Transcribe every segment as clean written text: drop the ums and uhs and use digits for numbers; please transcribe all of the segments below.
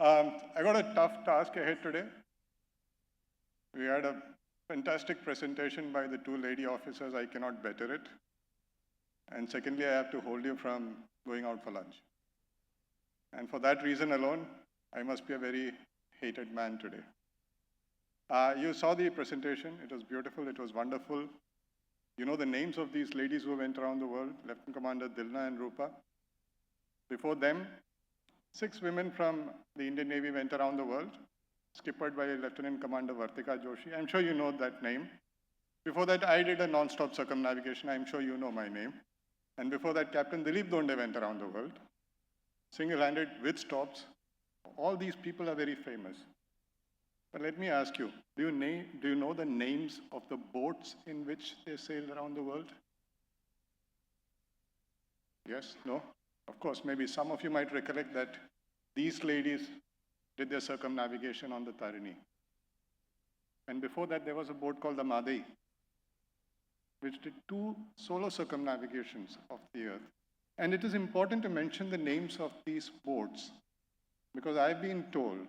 I got a tough task ahead today. We had a fantastic presentation by the two lady officers. I cannot better it. And secondly, I have to hold you from going out for lunch. And for that reason alone, I must be a very hated man today. You saw the presentation. It was beautiful. It was wonderful. You know the names of these ladies who went around the world, Lieutenant Commander Dilna and Rupa. Before them, 6 women from the Indian Navy went around the world, skippered by Lieutenant Commander Vartika Joshi. I'm sure you know that name. Before that, I did a non-stop circumnavigation. I'm sure you know my name. And before that, Captain Dilip Donde went around the world, single-handed, with stops. All these people are very famous. But let me ask you, do you know the names of the boats in which they sailed around the world? Yes? No? Of course, maybe some of you might recollect that these ladies did their circumnavigation on the Tarini. And before that, there was a boat called the Mahade, which did 2 solo circumnavigations of the Earth. And it is important to mention the names of these boats, because I've been told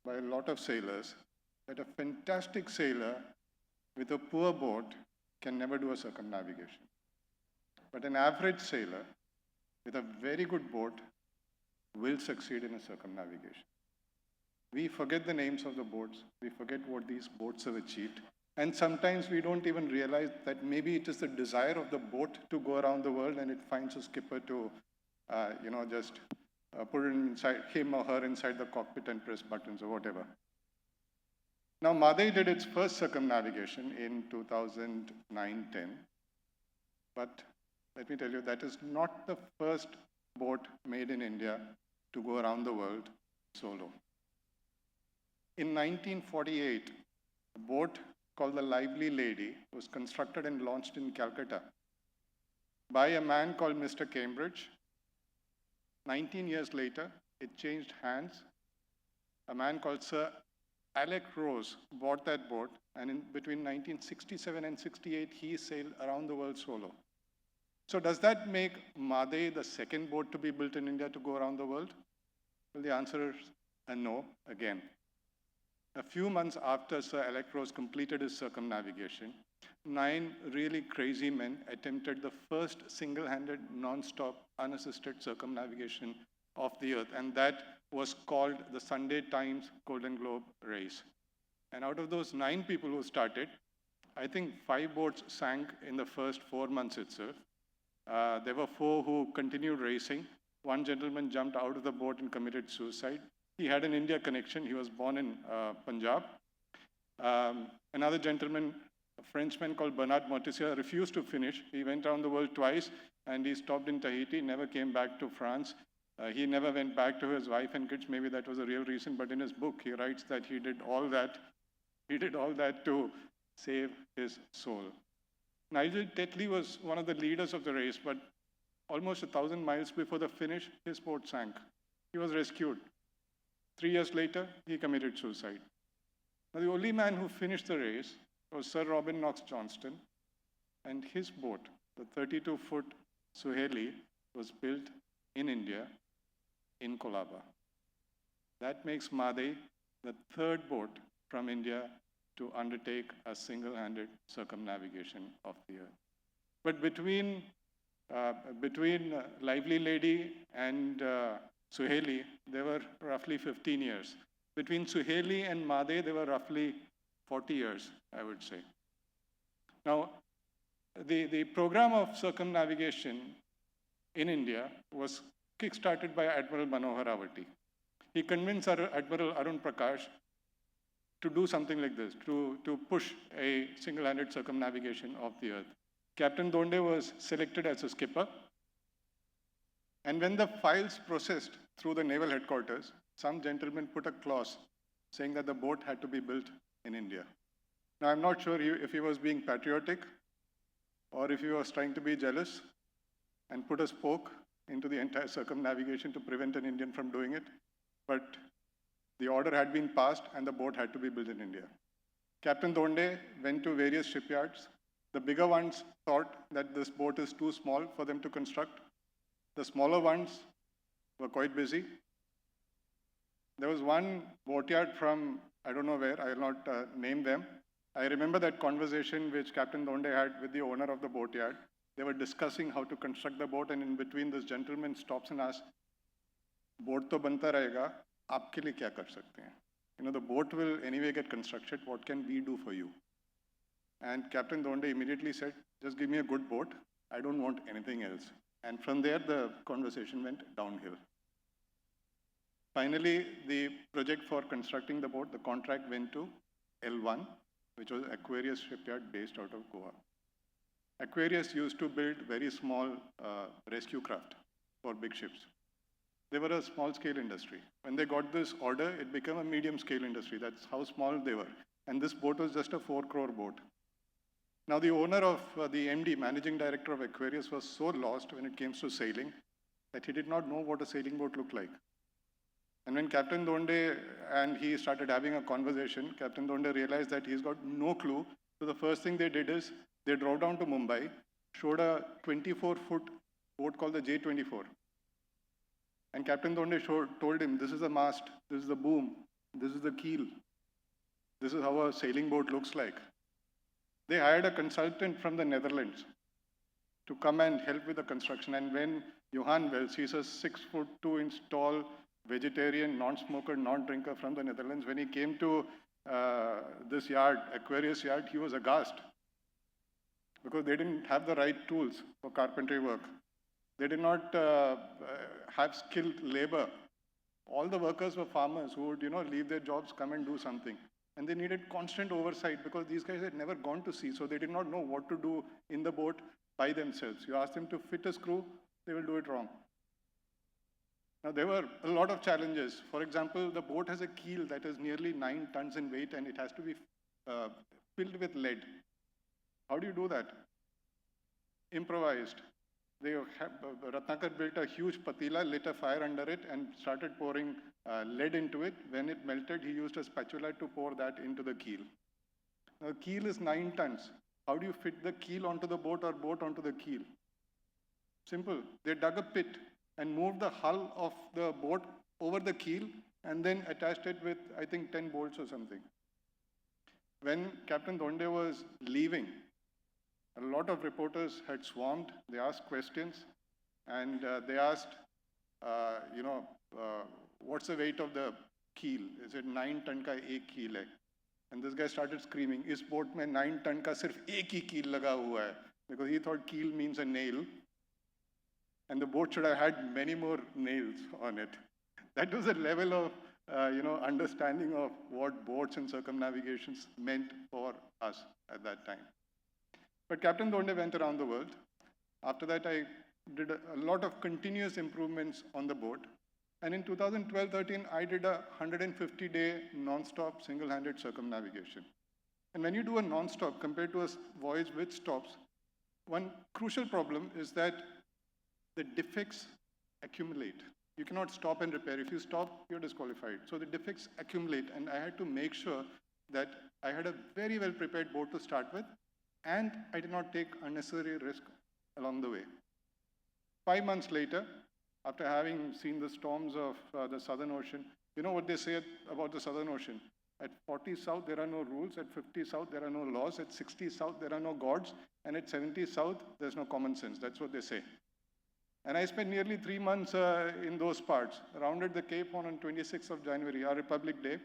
by a lot of sailors that a fantastic sailor with a poor boat can never do a circumnavigation. But an average sailor with a very good boat will succeed in a circumnavigation. We forget the names of the boats. We forget what these boats have achieved. And sometimes we don't even realize that maybe it is the desire of the boat to go around the world and it finds a skipper to, just put him or her inside the cockpit and press buttons or whatever. Now, Mahade did its first circumnavigation in 2009-10. But let me tell you, that is not the first boat made in India to go around the world solo. In 1948, a boat called the Lively Lady was constructed and launched in Calcutta by a man called Mr. Cambridge. 19 years later, it changed hands. A man called Sir Alec Rose bought that boat, and in between 1967 and 68, he sailed around the world solo. So does that make Mahade the second boat to be built in India to go around the world? Well, the answer is a no again. A few months after Sir Alec Rose completed his circumnavigation, 9 really crazy men attempted the first single-handed, non-stop, unassisted circumnavigation of the Earth, and that was called the Sunday Times Golden Globe Race. And out of those 9 people who started, I think 5 boats sank in the first 4 months itself. There were 4 who continued racing. One gentleman jumped out of the boat and committed suicide. He had an India connection. He was born in Punjab. Another gentleman, a Frenchman called Bernard Moitessier, refused to finish. He went around the world twice, and he stopped in Tahiti, never came back to France. He never went back to his wife and kids. Maybe that was a real reason, but in his book, he writes that he did all that to save his soul. Nigel Tetley was one of the leaders of the race, but almost 1,000 miles before the finish, his boat sank. He was rescued. 3 years later, he committed suicide. Now, the only man who finished the race was Sir Robin Knox Johnston, and his boat, the 32-foot Suhaili, was built in India, in Colaba. That makes Mahade the 3rd boat from India to undertake a single-handed circumnavigation of the Earth. But between Lively Lady and Suhaili, there were roughly 15 years. Between Suhaili and Mahade, there were roughly 40 years, I would say. Now, the program of circumnavigation in India was kick-started by Admiral Manohar Rawati. He convinced Admiral Arun Prakash to do something like this, to push a single-handed circumnavigation of the Earth. Captain Donde was selected as a skipper. And when the files processed through the naval headquarters, some gentleman put a clause saying that the boat had to be built in India. Now, I'm not sure if he was being patriotic or if he was trying to be jealous and put a spoke into the entire circumnavigation to prevent an Indian from doing it. But the order had been passed and the boat had to be built in India. Captain Donde went to various shipyards. The bigger ones thought that this boat is too small for them to construct. The smaller ones were quite busy. There was one boatyard from, I don't know where, I will not name them. I remember that conversation which Captain Donde had with the owner of the boatyard. They were discussing how to construct the boat, and in between this gentleman stops and asks, boat to banta rahega, aapke liye kya kar sakte hain? You know, the boat will anyway get constructed, what can we do for you? And Captain Donde immediately said, just give me a good boat, I don't want anything else. And from there, the conversation went downhill. Finally, the project for constructing the boat, the contract went to L1, which was Aquarius shipyard based out of Goa. Aquarius used to build very small rescue craft for big ships. They were a small scale industry. When they got this order, it became a medium scale industry. That's how small they were. And this boat was just a 4 crore boat. Now the owner of the MD, managing director of Aquarius, was so lost when it came to sailing that he did not know what a sailing boat looked like. And when Captain Donde and he started having a conversation, Captain Donde realized that he's got no clue. So the first thing they did is they drove down to Mumbai, showed a 24-foot boat called the J24. And Captain Donde told him, this is the mast, this is the boom, this is the keel. This is how a sailing boat looks like. They hired a consultant from the Netherlands to come and help with the construction. And when Johan Wells, he's a 6'2" tall vegetarian, non-smoker, non-drinker from the Netherlands, when he came to this yard, Aquarius yard, he was aghast because they didn't have the right tools for carpentry work. They did not have skilled labor. All the workers were farmers who would, leave their jobs, come and do something. And they needed constant oversight because these guys had never gone to sea, so they did not know what to do in the boat by themselves. You ask them to fit a screw, they will do it wrong. Now, there were a lot of challenges. For example, the boat has a keel that is nearly 9 tons in weight, and it has to be filled with lead. How do you do that? Improvised. Ratnakar built a huge patila, lit a fire under it, and started pouring lead into it. When it melted, he used a spatula to pour that into the keel. Now, the keel is 9 tons. How do you fit the keel onto the boat or boat onto the keel? Simple. They dug a pit and moved the hull of the boat over the keel and then attached it with, I think, 10 bolts or something. When Captain Donde was leaving, a lot of reporters had swarmed. They asked questions, and they asked, what's the weight of the keel? Is it 9 ton ka ek keel hai? And this guy started screaming, is boat mein 9 ton ka sirf ek hi keel laga hua hai? Because he thought keel means a nail. And the boat should have had many more nails on it. That was a level of, understanding of what boats and circumnavigations meant for us at that time. But Captain Donde went around the world. After that, I did a lot of continuous improvements on the boat. And in 2012-13, I did a 150-day non-stop single-handed circumnavigation. And when you do a non-stop compared to a voyage with stops, one crucial problem is that the defects accumulate. You cannot stop and repair. If you stop, you're disqualified. So the defects accumulate, and I had to make sure that I had a very well-prepared boat to start with, and I did not take unnecessary risk along the way. 5 months later, after having seen the storms of the Southern Ocean, you know what they say about the Southern Ocean? At 40 south, there are no rules. At 50 south, there are no laws. At 60 south, there are no gods. And at 70 south, there's no common sense. That's what they say. And I spent nearly 3 months in those parts. Rounded the Cape on 26th of January, our Republic Day.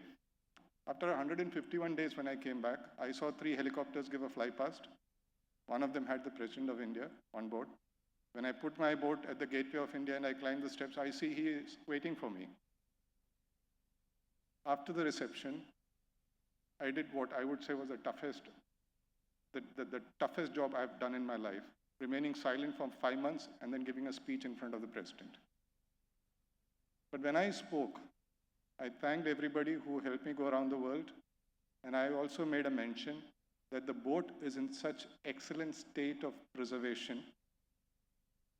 After 151 days when I came back, I saw 3 helicopters give a fly past. One of them had the President of India on board. When I put my boat at the gateway of India and I climbed the steps, I see he is waiting for me. After the reception, I did what I would say was the toughest job I've done in my life, remaining silent for 5 months and then giving a speech in front of the President. But when I spoke, I thanked everybody who helped me go around the world, and I also made a mention that the boat is in such excellent state of preservation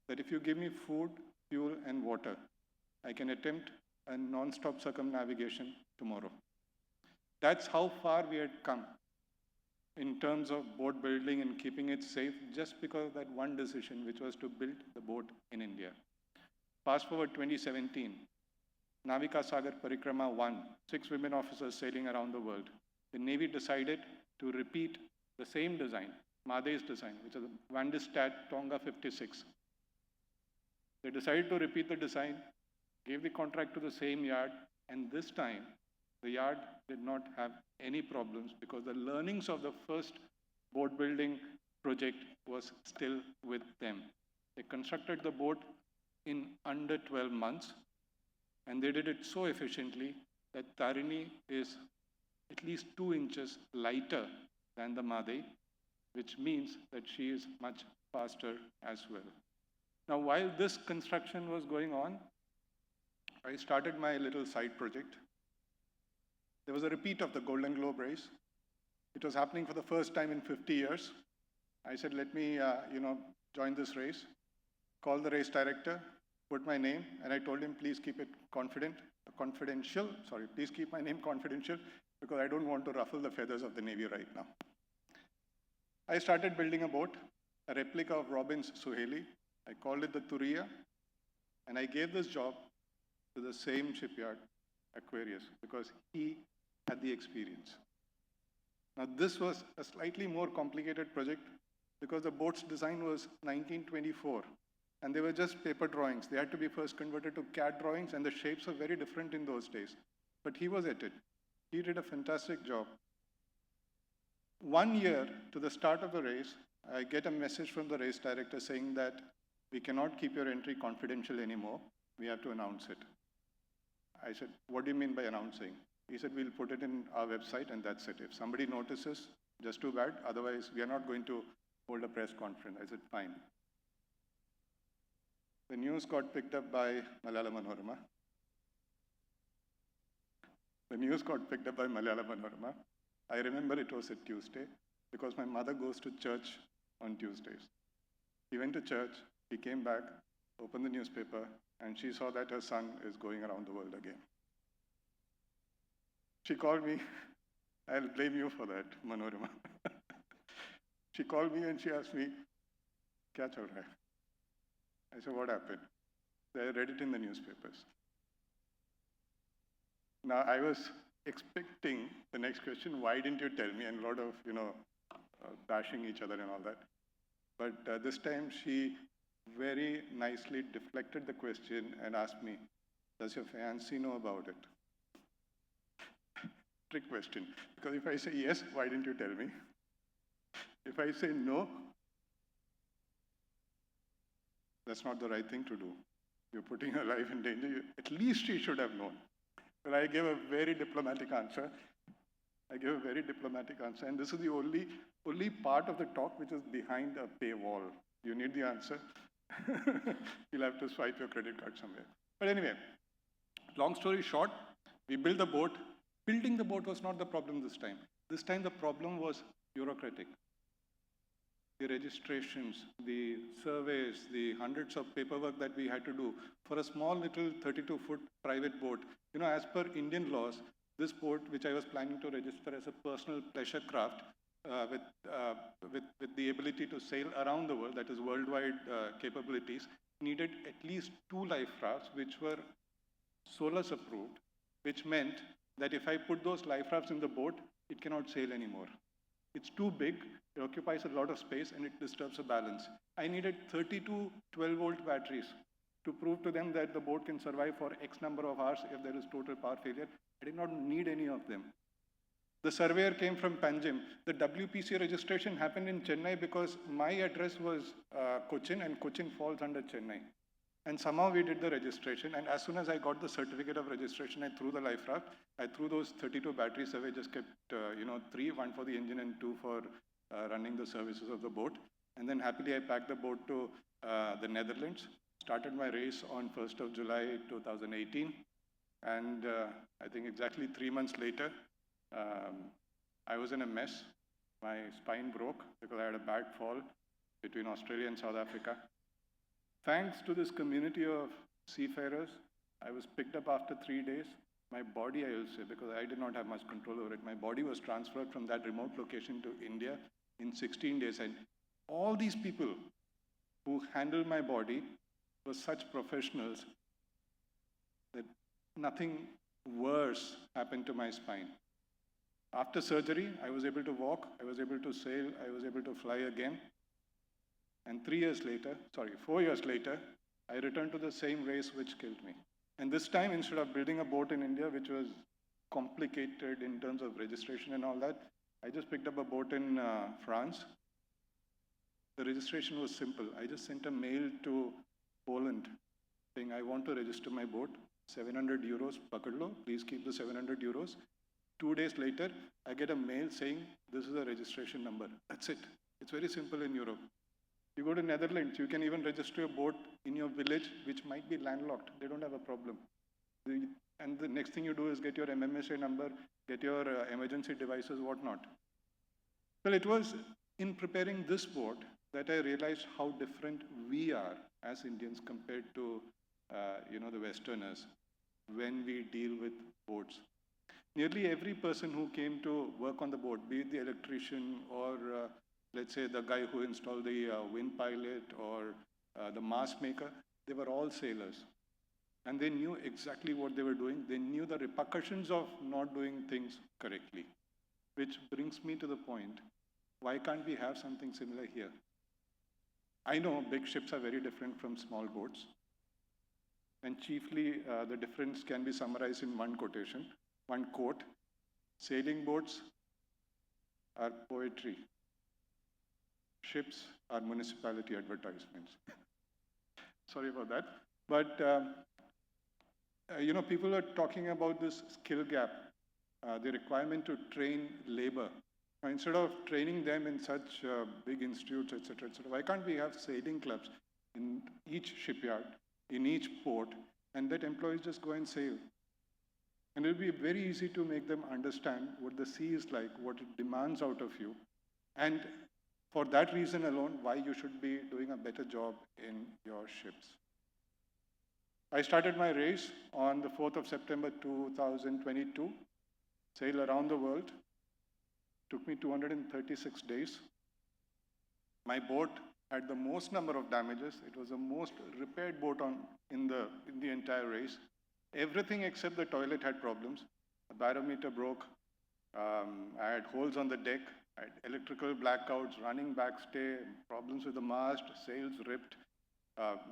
that if you give me food, fuel, and water, I can attempt a non-stop circumnavigation tomorrow. That's how far we had come in terms of boat building and keeping it safe, just because of that one decision, which was to build the boat in India. Fast forward 2017, Navika Sagar Parikrama 1, 6 women officers sailing around the world. The Navy decided to repeat the same design, Mahade's design, which is Vandestad Tonga 56. They decided to repeat the design, gave the contract to the same yard, and this time the yard did not have any problems because the learnings of the first boat building project was still with them. They constructed the boat in under 12 months, and they did it so efficiently that Tarini is at least 2 inches lighter than the Mahade, which means that she is much faster as well. Now, while this construction was going on, I started my little side project. There was a repeat of the Golden Globe race. It was happening for the first time in 50 years. I said, let me, join this race. Called the race director, put my name, and I told him, please keep it confidential. Sorry, please keep my name confidential because I don't want to ruffle the feathers of the Navy right now. I started building a boat, a replica of Robin's Suheli. I called it the Turiya, and I gave this job to the same shipyard, Aquarius, because he had the experience. Now, this was a slightly more complicated project because the boat's design was 1924, and they were just paper drawings. They had to be first converted to CAD drawings, and the shapes were very different in those days. But he was at it. He did a fantastic job. 1 year to the start of the race, I get a message from the race director saying that we cannot keep your entry confidential anymore. We have to announce it. I said, what do you mean by announcing? He said, we'll put it in our website and that's it. If somebody notices, just too bad. Otherwise, we are not going to hold a press conference. I said, fine. The news got picked up by Malayalam Manorama. I remember it was a Tuesday because my mother goes to church on Tuesdays. He went to church, he came back, opened the newspaper, and she saw that her son is going around the world again. She called me. I'll blame you for that, Manorama. She called me and she asked me, "Kya chal raha hai?" I said, what happened? They read it in the newspapers. Now, I was expecting the next question, why didn't you tell me? And a lot of, bashing each other and all that. But this time she very nicely deflected the question and asked me, does your fiancé know about it? Trick question. Because if I say yes, why didn't you tell me? If I say no, that's not the right thing to do. You're putting her life in danger. At least she should have known. But I gave a very diplomatic answer. And this is the only part of the talk which is behind a paywall. You need the answer. You'll have to swipe your credit card somewhere. But anyway, long story short, we built the boat. Building the boat was not the problem this time. This time the problem was bureaucratic. The registrations, the surveys, the hundreds of paperwork that we had to do for a small little 32-foot private boat. As per Indian laws, this boat, which I was planning to register as a personal pleasure craft with the ability to sail around the world, that is worldwide capabilities, needed at least 2 life rafts, which were SOLAS approved, which meant that if I put those life rafts in the boat, it cannot sail anymore. It's too big, it occupies a lot of space, and it disturbs the balance. I needed 32 12-volt batteries to prove to them that the boat can survive for X number of hours if there is total power failure. I did not need any of them. The surveyor came from Panjim. The WPC registration happened in Chennai because my address was Cochin, and Cochin falls under Chennai. And somehow we did the registration, and as soon as I got the certificate of registration, I threw the life raft. I threw those 32 batteries away, just kept 3, 1 for the engine and 2 for running the services of the boat. And then happily I packed the boat to the Netherlands, started my race on 1st of July 2018. And I think exactly 3 months later, I was in a mess. My spine broke because I had a bad fall between Australia and South Africa. Thanks to this community of seafarers, I was picked up after 3 days. My body, I will say, because I did not have much control over it, my body was transferred from that remote location to India in 16 days. And all these people who handled my body were such professionals that nothing worse happened to my spine. After surgery, I was able to walk, I was able to sail, I was able to fly again. And 4 years later, I returned to the same race which killed me. And this time, instead of building a boat in India, which was complicated in terms of registration and all that, I just picked up a boat in France. The registration was simple. I just sent a mail to Poland saying, I want to register my boat, 700 euros, pakad lo, please keep the 700 euros. 2 days later, I get a mail saying, this is a registration number. That's it. It's very simple in Europe. You go to Netherlands, you can even register a boat in your village, which might be landlocked. They don't have a problem. And the next thing you do is get your MMSA number, get your emergency devices, whatnot. Well, it was in preparing this boat that I realized how different we are as Indians compared to, the Westerners when we deal with boats. Nearly every person who came to work on the boat, be it the electrician or let's say the guy who installed the wind pilot or the mast maker, they were all sailors. And they knew exactly what they were doing. They knew the repercussions of not doing things correctly. Which brings me to the point, why can't we have something similar here? I know big ships are very different from small boats. And chiefly, the difference can be summarized in one quotation, one quote. Sailing boats are poetry. Ships are municipality advertisements. Sorry about that. But, people are talking about this skill gap, the requirement to train labor. Now, instead of training them in such big institutes, etc., why can't we have sailing clubs in each shipyard, in each port, and let employees just go and sail? And it'll be very easy to make them understand what the sea is like, what it demands out of you, and for that reason alone, why you should be doing a better job in your ships. I started my race on the 4th of September 2022, sailed around the world. Took me 236 days. My boat had the most number of damages. It was the most repaired boat in the entire race. Everything except the toilet had problems. The barometer broke. I had holes on the deck. I had electrical blackouts, running backstay, problems with the mast, sails ripped,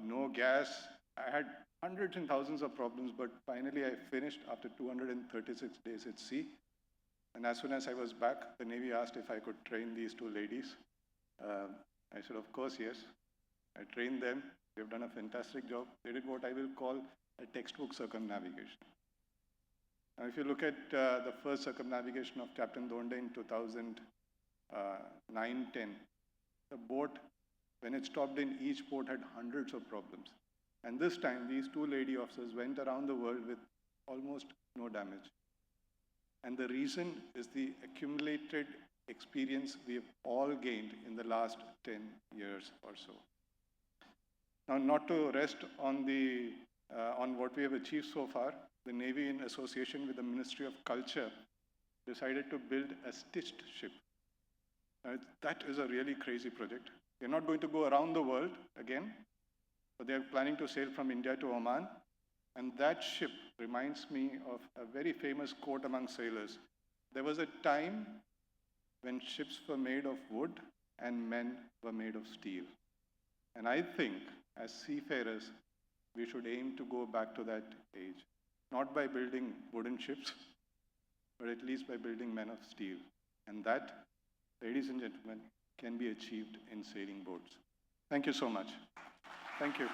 no gas. I had hundreds and thousands of problems, but finally I finished after 236 days at sea. And as soon as I was back, the Navy asked if I could train these two ladies. I said, of course, yes. I trained them. They've done a fantastic job. They did what I will call a textbook circumnavigation. Now, if you look at the first circumnavigation of Captain Donde in 2009-10, the boat, when it stopped in each port, had hundreds of problems. And this time, these two lady officers went around the world with almost no damage. And the reason is the accumulated experience we have all gained in the last 10 years or so. Now, not to rest on what we have achieved so far, the Navy, in association with the Ministry of Culture, decided to build a stitched ship. That is a really crazy project. They're not going to go around the world again, but they're planning to sail from India to Oman. And that ship reminds me of a very famous quote among sailors. There was a time when ships were made of wood and men were made of steel. And I think, as seafarers, we should aim to go back to that age. Not by building wooden ships, but at least by building men of steel. And that, ladies and gentlemen, can be achieved in sailing boats. Thank you so much. Thank you.